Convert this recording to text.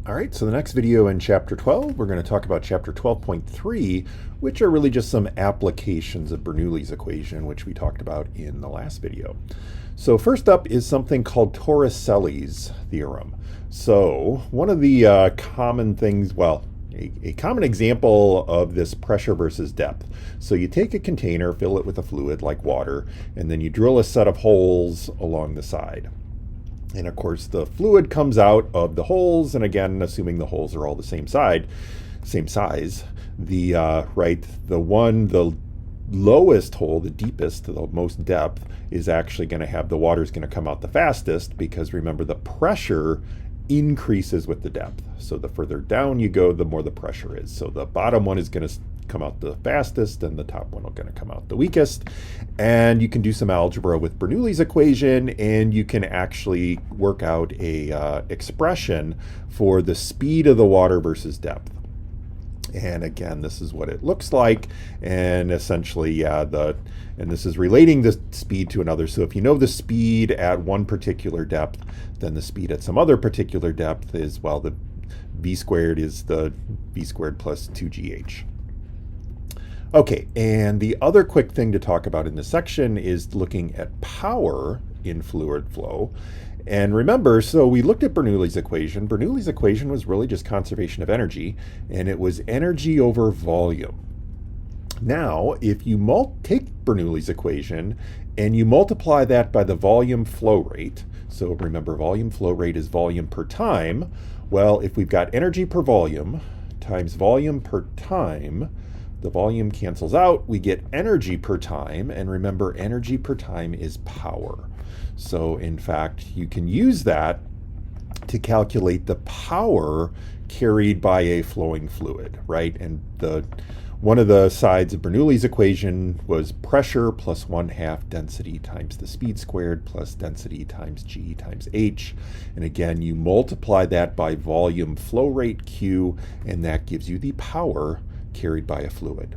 All right, so the next video in Chapter 12, we're going to talk about Chapter 12.3, which are really just some applications of Bernoulli's equation, which we talked about in the last video. So first up is something called Torricelli's theorem. So one of the common things, well, a common example of this pressure versus depth. So you take a container, fill it with a fluid like water, and then you drill a set of holes along the side. And of course, the fluid comes out of the holes, and again, assuming the holes are all the same size, the the lowest hole, the deepest, the most depth, is actually going to have the water is going to come out the fastest, because remember, the pressure increases with the depth. So the further down you go, the more the pressure is. So the bottom one is going to come out the fastest, and the top one is going to come out the weakest. And you can do some algebra with Bernoulli's equation, and you can actually work out a expression for the speed of the water versus depth. And again, this is what it looks like. And essentially, and this is relating the speed to another. So if you know the speed at one particular depth, then the speed at some other particular depth is, well, the v squared is the v squared plus 2gh. Okay, and the other quick thing to talk about in this section is looking at power in fluid flow. And remember, so we looked at Bernoulli's equation. Bernoulli's equation was really just conservation of energy, and it was energy over volume. Now, if you take Bernoulli's equation and you multiply that by the volume flow rate, so remember, volume flow rate is volume per time. Well, if we've got energy per volume times volume per time, the volume cancels out, we get energy per time, and remember, energy per time is power. So in fact, you can use that to calculate the power carried by a flowing fluid, right? And one of the sides of Bernoulli's equation was pressure plus 1/2 density times the speed squared plus density times g times h. And again, you multiply that by volume flow rate Q, and that gives you the power carried by a fluid.